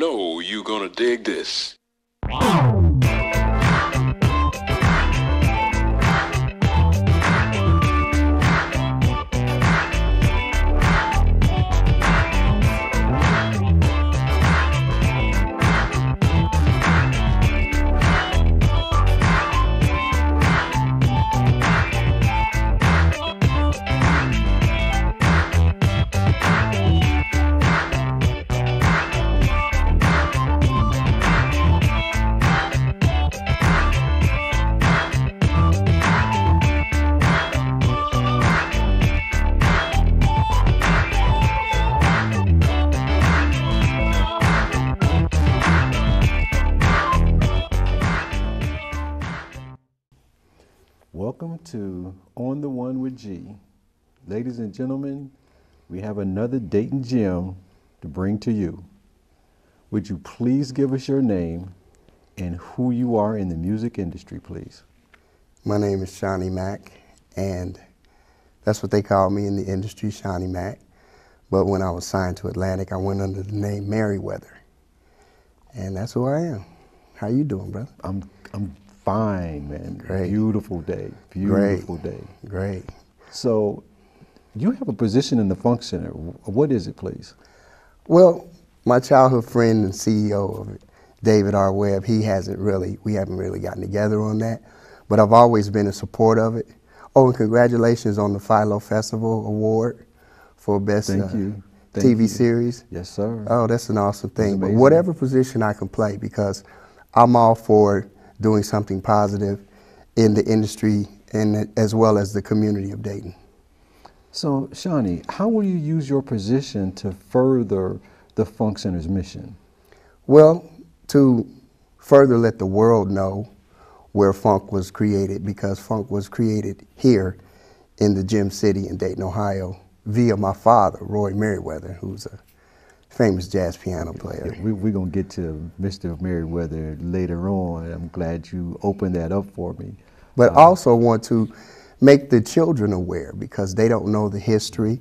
know you're gonna dig this. Welcome to On the One with G. Ladies and gentlemen, we have another Dayton gem to bring to you. Would you please give us your name and who you are in the music industry, please? My name is Shawnee Mack, and that's what they call me in the industry, Shawnee Mack. But when I was signed to Atlantic, I went under the name Merriweather. And that's who I am. How you doing, brother? I'm fine, man. Great. Beautiful day. Beautiful day. Great. So you have a position in the Funk Center. What is it, please? Well, my childhood friend and CEO of it, David R. Webb, we haven't really gotten together on that, but I've always been in support of it. Oh, and congratulations on the Philo Festival Award for Best TV series. Yes, sir. Oh, that's an awesome thing. But whatever position I can play, because I'm all for doing something positive in the industry and as well as the community of Dayton. So, Shawnee, how will you use your position to further the Funk Center's mission? Well, to further let the world know where funk was created, because funk was created here in the Gem City in Dayton, Ohio, via my father, Roy Merriweather, who's a famous jazz piano player. Yeah, we're going to get to Mr. Merriweather later on. I'm glad you opened that up for me. But also want to make the children aware, because they don't know the history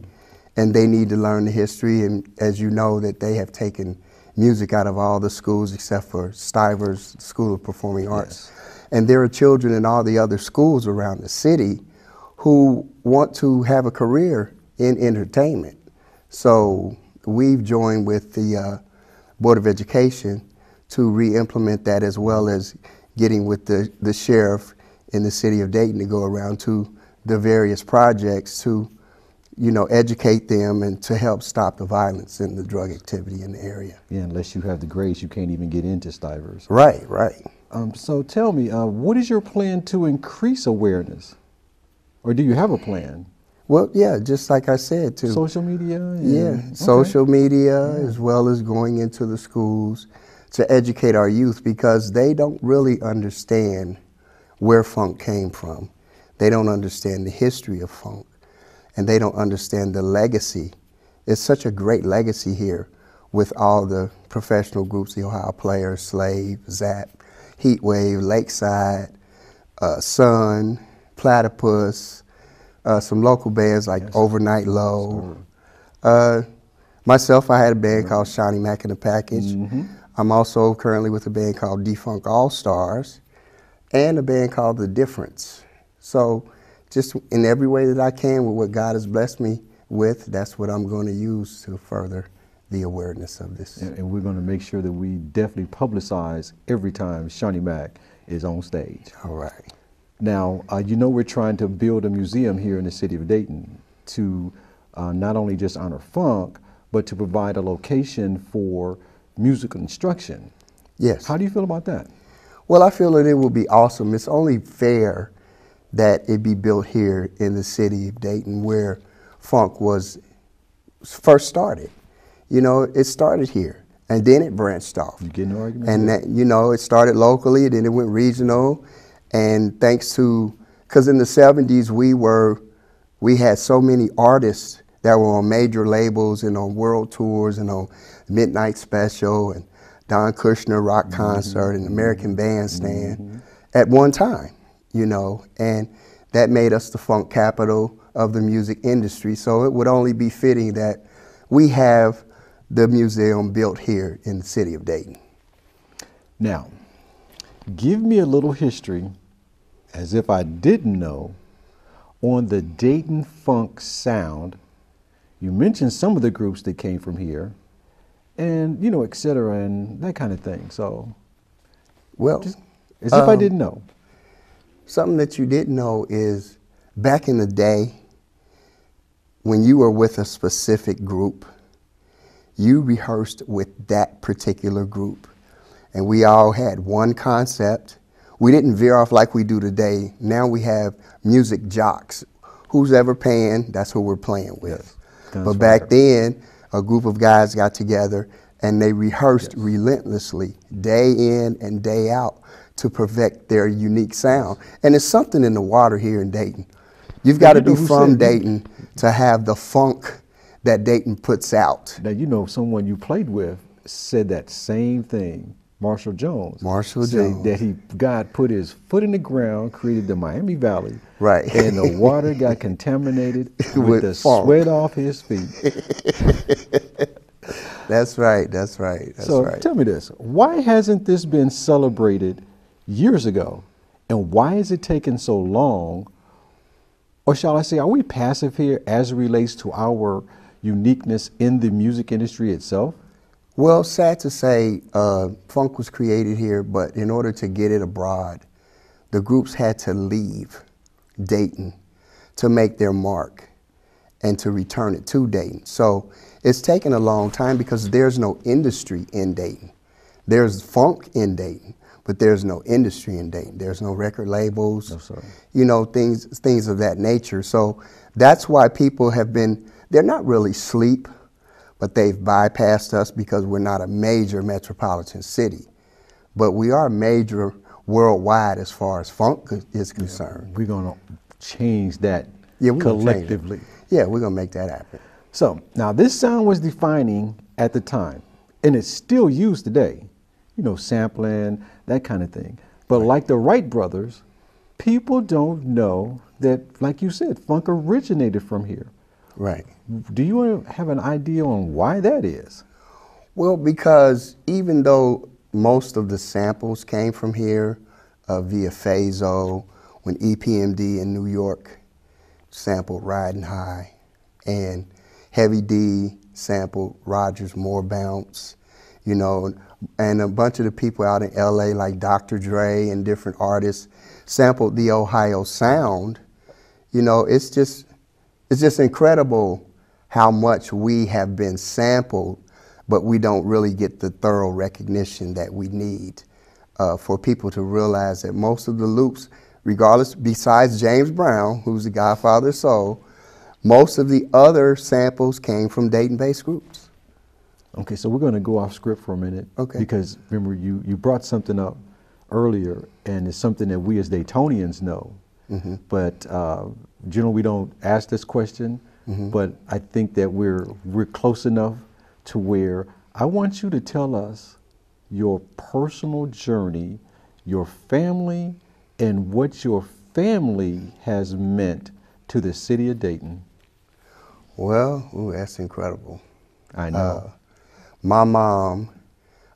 and they need to learn the history. And as you know, that they have taken music out of all the schools except for Stivers School of Performing Arts. Yes. And there are children in all the other schools around the city who want to have a career in entertainment. So we've joined with the Board of Education to re-implement that, as well as getting with the sheriff in the city of Dayton to go around to the various projects to, educate them and to help stop the violence and the drug activity in the area. Yeah, unless you have the grades, you can't even get into Stivers. Right, right. So tell me, what is your plan to increase awareness? Or do you have a plan? Well, yeah, just like I said, too. Social media? Yeah, okay. Social media, as well as going into the schools to educate our youth, because they don't really understand where funk came from. They don't understand the history of funk, and they don't understand the legacy. It's such a great legacy here with all the professional groups, the Ohio Players, Slave, Zap, Heatwave, Lakeside, Sun, Platypus, some local bands like Overnight Low. Myself, I had a band called Shawnee Mack and the Package. I'm also currently with a band called D-Funk All-Stars and a band called The Difference. So just in every way that I can with what God has blessed me with, that's what I'm going to use to further the awareness of this. And we're going to make sure that we definitely publicize every time Shawnee Mack is on stage. All right. Now, we're trying to build a museum here in the city of Dayton to not only just honor funk, but to provide a location for musical instruction. Yes. How do you feel about that? Well, I feel that it would be awesome. It's only fair that it be built here in the city of Dayton, where funk was first started. It started here, and then it branched off. You get no argument? And that, it started locally, then it went regional. And thanks to, because in the 70s we had so many artists that were on major labels and on world tours and on Midnight Special and Don Kushner Rock Concert and American Bandstand at one time, and that made us the funk capital of the music industry. So it would only be fitting that we have the museum built here in the city of Dayton. Now, give me a little history, as if I didn't know, on the Dayton funk sound. You mentioned some of the groups that came from here, and, you know, et cetera, and that kind of thing. So, Well, just as if I didn't know. something that you didn't know is back in the day, when you were with a specific group, you rehearsed with that particular group. And we all had one concept. We didn't veer off like we do today. Now we have music jocks. Who's ever paying, that's who we're playing with. Yes, but back then, a group of guys got together and they rehearsed relentlessly, day in and day out, to perfect their unique sound. And it's something in the water here in Dayton. You've got to be from Dayton to have the funk that Dayton puts out. Now, you know, someone you played with said that same thing. Marshall Jones. Marshall said Jones. that God put his foot in the ground, created the Miami Valley. Right. And the water got contaminated with the funk. sweat off his feet. That's right, that's right, that's So right. tell me this, why hasn't this been celebrated years ago? And why is it taking so long? Or shall I say, are we passive here as it relates to our uniqueness in the music industry itself? Well, sad to say, funk was created here, but in order to get it abroad, the groups had to leave Dayton to make their mark and to return it to Dayton. So it's taken a long time because there's no industry in Dayton. There's funk in Dayton, but there's no industry in Dayton. There's no record labels, No, sir. you know, things of that nature. So that's why people have been, they're not really asleep, but they've bypassed us because we're not a major metropolitan city. But we are major worldwide as far as funk is concerned. We're going to change that We're gonna change it. collectively. Yeah, we're gonna make that happen. So now this sound was defining at the time, and it's still used today, you know, sampling, that kind of thing. But like the Wright brothers, people don't know that, like you said, funk originated from here. Right. Do you have an idea on why that is? Well, because even though most of the samples came from here via Phazo, when EPMD in New York sampled Riding High, and Heavy D sampled Rogers More Bounce, you know, and a bunch of the people out in LA like Dr. Dre and different artists sampled the Ohio sound. You know, it's just incredible how much we have been sampled, but we don't really get the thorough recognition that we need for people to realize that most of the loops, regardless, besides James Brown, who's the godfather of soul, most of the other samples came from Dayton-based groups. Okay, so we're going to go off script for a minute. Okay. Because remember, you brought something up earlier, and it's something that we as Daytonians know. Mm-hmm. But generally, we don't ask this question. Mm-hmm. But I think that we're close enough to where I want you to tell us your personal journey, your family, and what your family has meant to the city of Dayton. Well, that's incredible. I know. My mom,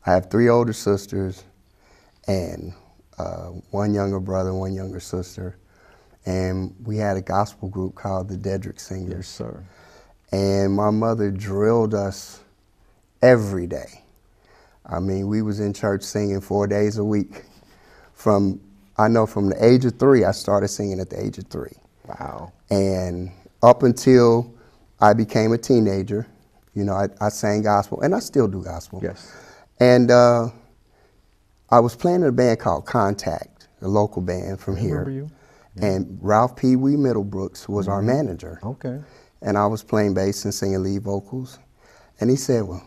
I have 3 older sisters and 1 younger brother, 1 younger sister. And we had a gospel group called the Dedrick Singers. Yes, sir. And my mother drilled us every day. I mean, we was in church singing 4 days a week. From the age of 3, I started singing at the age of 3. Wow. And up until I became a teenager, you know, I sang gospel, and I still do gospel. Yes. And I was playing in a band called Contact, a local band from here. Remember you? And Ralph Pee Wee Middlebrooks was our manager. Okay. And I was playing bass and singing lead vocals. And he said, well,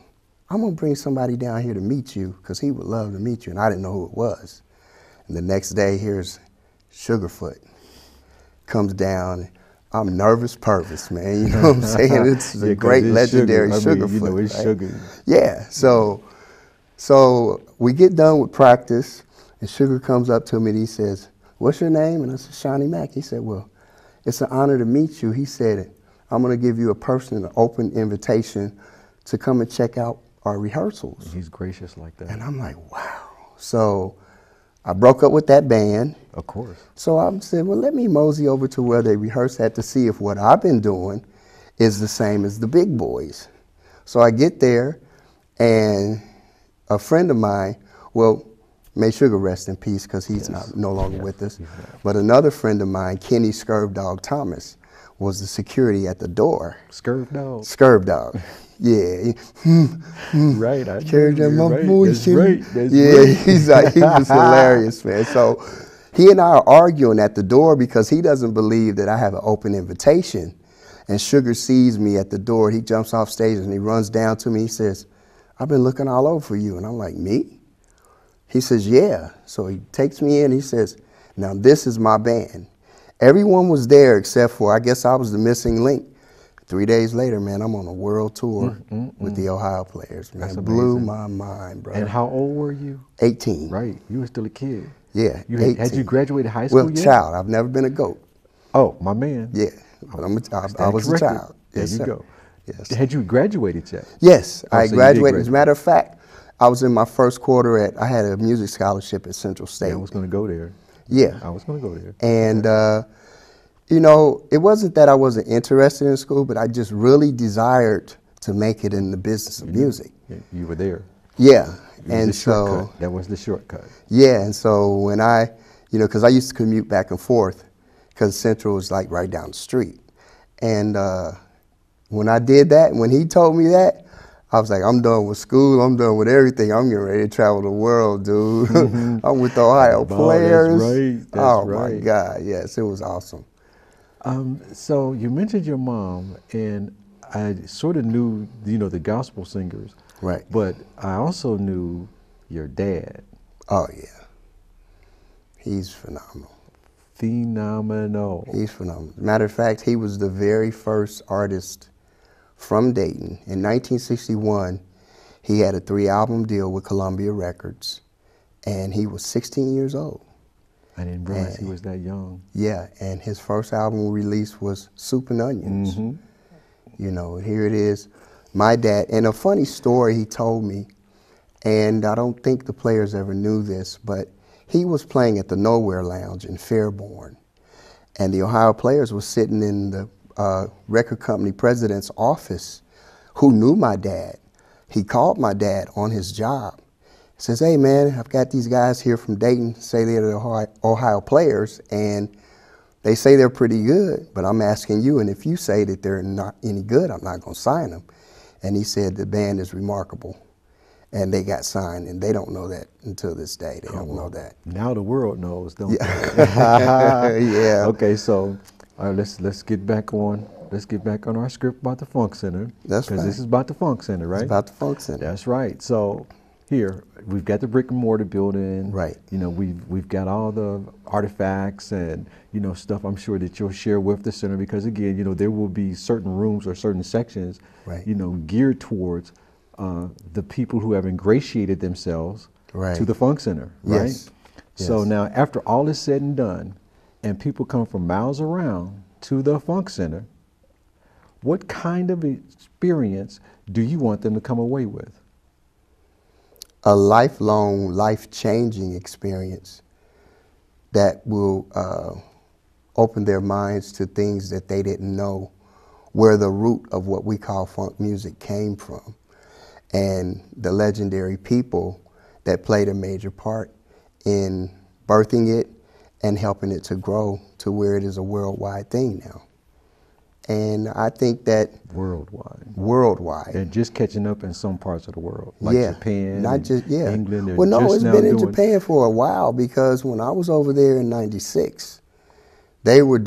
I'm gonna bring somebody down here to meet you because he would love to meet you. And I didn't know who it was. And the next day, here's Sugarfoot. Comes down. I'm nervous Purvis, man. You know what I'm saying? It's a great legendary Sugarfoot. You know, it's right? Sugar. Yeah, so we get done with practice, and Sugar comes up to me and he says, what's your name? And I said, Shawnee Mack. He said, well, it's an honor to meet you. He said, I'm going to give you a personal, open invitation to come and check out our rehearsals. He's gracious like that. And I'm like, wow. So I broke up with that band. Of course. So I said, well, let me mosey over to where they rehearse at to see if what I've been doing is the same as the big boys. So I get there, and a friend of mine, well, may Sugar rest in peace because he's no longer with us, but another friend of mine, Kenny Scurv Dog Thomas, was the security at the door. Scurv Dog? Scurv Dog. Yeah. Right. I Carried that my right. voice. That's right. That's yeah, right. he was hilarious, man. So he and I are arguing at the door because he doesn't believe that I have an open invitation. And Sugar sees me at the door. He jumps off stage and he runs down to me. He says, I've been looking all over for you. And I'm like, me? He says, yeah. So he takes me in. He says, now this is my band. Everyone was there except for, I guess I was the missing link. 3 days later, man, I'm on a world tour with the Ohio Players, man. That's Blew amazing. my mind, bro. And how old were you? 18. Right. You were still a kid. Yeah, You 18. had you graduated high school Well, yet? child. I've never been a GOAT. Oh, my man. Yeah, but I was a Corrected. child. There Yes, you sir. go. Yes. Had you graduated yet? Yes, Oh, I so you did graduated. As a graduate. matter of fact, I was in my first quarter I had a music scholarship at Central State. Yeah, I was going to go there. Yeah. I was going to go there. And, you know, it wasn't that I wasn't interested in school, but I just really desired to make it in the business of music. Yeah, you were there. Yeah. It was And the so, shortcut. That was the shortcut. yeah. And so when I, you know, because I used to commute back and forth because Central was like right down the street. And when I did that, when he told me that, I was like, I'm done with school. I'm done with everything. I'm getting ready to travel the world, dude. I'm with the Ohio Players. That's right. That's oh, right. my God. Yes, it was awesome. So you mentioned your mom, and I sort of knew, you know, the gospel singers. Right. But I also knew your dad. Oh, yeah. He's phenomenal. Phenomenal. He's phenomenal. Matter of fact, he was the very first artist from Dayton. In 1961, he had a 3-album deal with Columbia Records, and he was 16 years old. I didn't realize he was that young. Yeah, and his first album release was Soup and Onions. You know, and here it is. My dad, and a funny story he told me, and I don't think the players ever knew this, but he was playing at the Nowhere Lounge in Fairborn, and the Ohio Players was sitting in the record company president's office, who knew my dad. He called my dad on his job. He says, hey man, I've got these guys here from Dayton, say they're the Ohio Players, and they say they're pretty good, but I'm asking you, and if you say that they're not any good, I'm not gonna sign them. And he said, the band is remarkable. And they got signed, and they don't know that until this day. They don't know that. Now the world knows, don't Yeah. they? Yeah. Okay, so let's get back on. Let's get back on our script about the Funk Center. That's because right. this is about the Funk Center, right? It's about the Funk Center. That's right. So here we've got the brick and mortar building. Right. You know, we've got all the artifacts and, you know, stuff I'm sure that you'll share with the center, because again, you know, there will be certain rooms or certain sections, Right. you know, geared towards the people who have ingratiated themselves Right. to the Funk Center, right? Yes. So Yes. now after all is said and done and people come from miles around to the Funk Center, what kind of experience do you want them to come away with? A lifelong, life-changing experience that will open their minds to things that they didn't know, where the root of what we call funk music came from, and the legendary people that played a major part in birthing it and helping it to grow to where it is a worldwide thing now. And I think that worldwide. They're just catching up in some parts of the world, like yeah, Japan, not and just England. They're Well, no, just it's now been in doing- Japan for a while, because when I was over there in '96, they were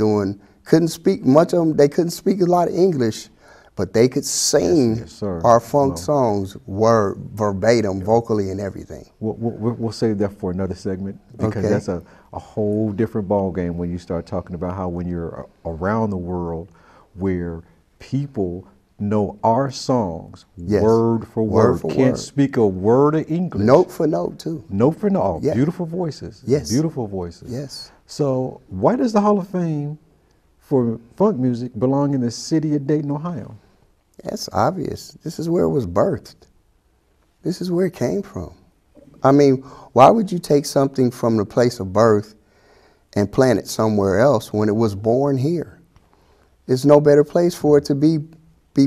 couldn't speak much of them. They couldn't speak a lot of English, but they could sing Yes, sir. our funk Well, songs verbatim, vocally, and everything. We'll save that for another segment, because Okay. that's a whole different ball game when you start talking about how when you're around the world where people know our songs Yes. word for Word word, for can't word. speak a word of English. Note for note, too. Note for note. Yeah. Beautiful voices. Yes. Beautiful voices. Yes. So why does the Hall of Fame for funk music belong in the city of Dayton, Ohio? That's obvious. This is where it was birthed. this is where it came from. I mean, why would you take something from the place of birth and plant it somewhere else when it was born here? There's no better place for it to be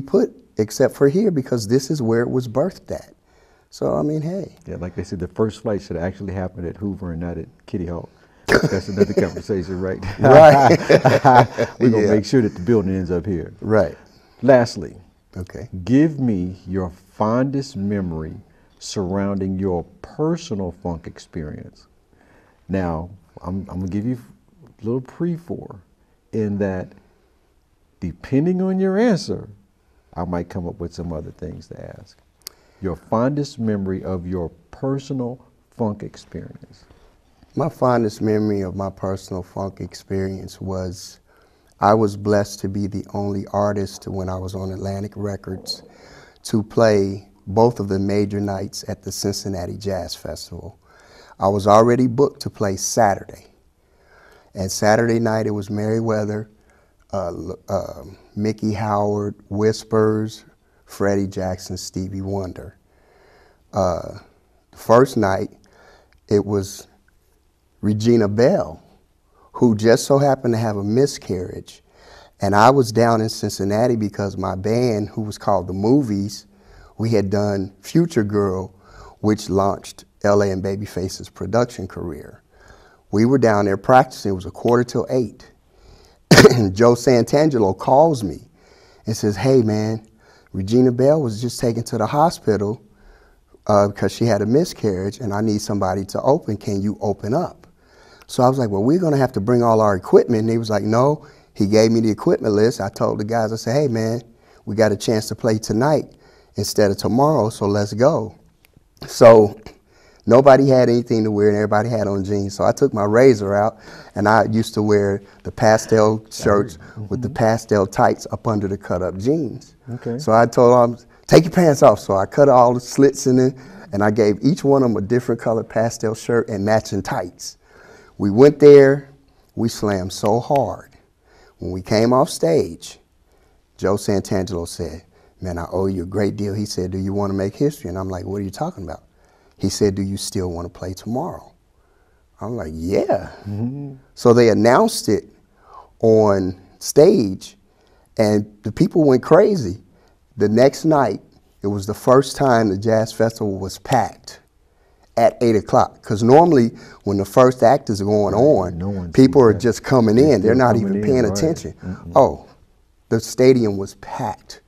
put except for here, because this is where it was birthed at. So, I mean, hey. Yeah, like they said, the first flight should have actually happened at Hoover and not at Kitty Hawk. That's another conversation, right? Right. We're going to make sure that the building ends up here. Right. Lastly, okay, give me your fondest memory surrounding your personal funk experience. Now, I'm going to give you a little pre-for in that, depending on your answer, I might come up with some other things to ask. Your fondest memory of your personal funk experience. My fondest memory of my personal funk experience was I was blessed to be the only artist when I was on Atlantic Records to play both of the major nights at the Cincinnati Jazz Festival. I was already booked to play Saturday. And Saturday night it was Merriweather, Mickey Howard, Whispers, Freddie Jackson, Stevie Wonder. The first night it was Regina Belle, who just so happened to have a miscarriage. And I was down in Cincinnati because my band, who was called The Movies, we had done Future Girl, which launched LA and Babyface's production career. We were down there practicing. It was 7:45. And Joe Santangelo calls me and says, hey man, Regina Belle was just taken to the hospital because she had a miscarriage and I need somebody to open. Can you open up? So I was like, well, we're going to have to bring all our equipment. And he was like, no. He gave me the equipment list. I told the guys, I said, hey man, we got a chance to play tonight instead of tomorrow, so let's go. So nobody had anything to wear and everybody had on jeans. So I took my razor out and I used to wear the pastel shirts with the pastel tights up under the cut up jeans. Okay. So I told them, take your pants off. So I cut all the slits in it and I gave each one of them a different colored pastel shirt and matching tights. We went there, we slammed so hard. When we came off stage, Joe Santangelo said, man, I owe you a great deal. He said, do you want to make history? And I'm like, what are you talking about? He said, do you still want to play tomorrow? I'm like, yeah. So they announced it on stage and the people went crazy. The next night, it was the first time the Jazz Festival was packed at 8 o'clock. Because normally when the first act is going on, people are just coming in. They're not even paying attention. Oh, the stadium was packed.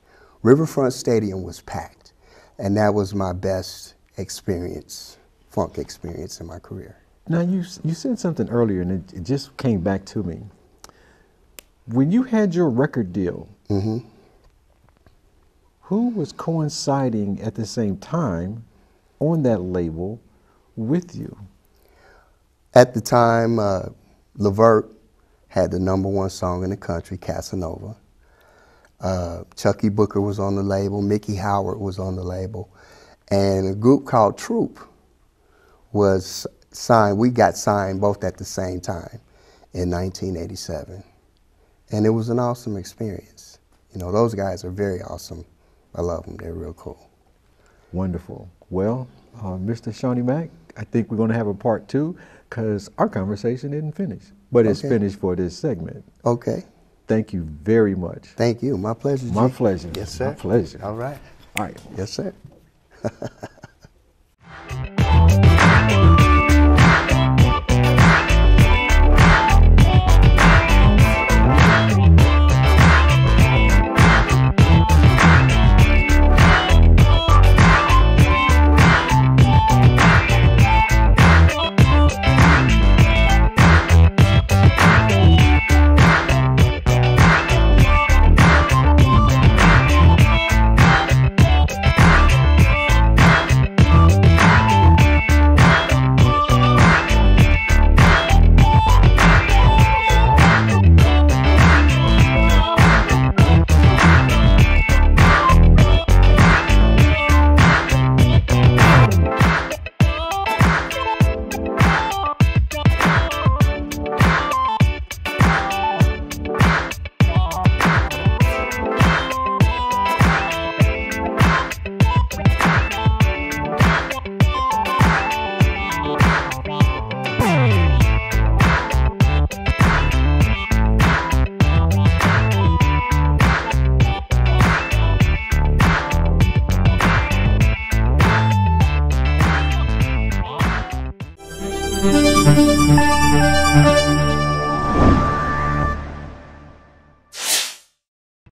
Riverfront Stadium was packed. And that was my best experience, funk experience in my career. Now you said something earlier and it just came back to me. When you had your record deal, who was coinciding at the same time on that label with you? At the time, Levert had the #1 song in the country, Casanova. Chucky Booker was on the label, Mickey Howard was on the label, and a group called Troop was signed. We got signed both at the same time in 1987. And it was an awesome experience. You know, those guys are very awesome. I love them, they're real cool. Wonderful. Well, Mr. Shawnee Mac, I think we're going to have a part 2 because our conversation isn't finished, but it's finished for this segment. Okay. Thank you very much. Thank you. My pleasure, G. My pleasure. Yes, sir. My pleasure. All right. All right. Yes, sir. Thank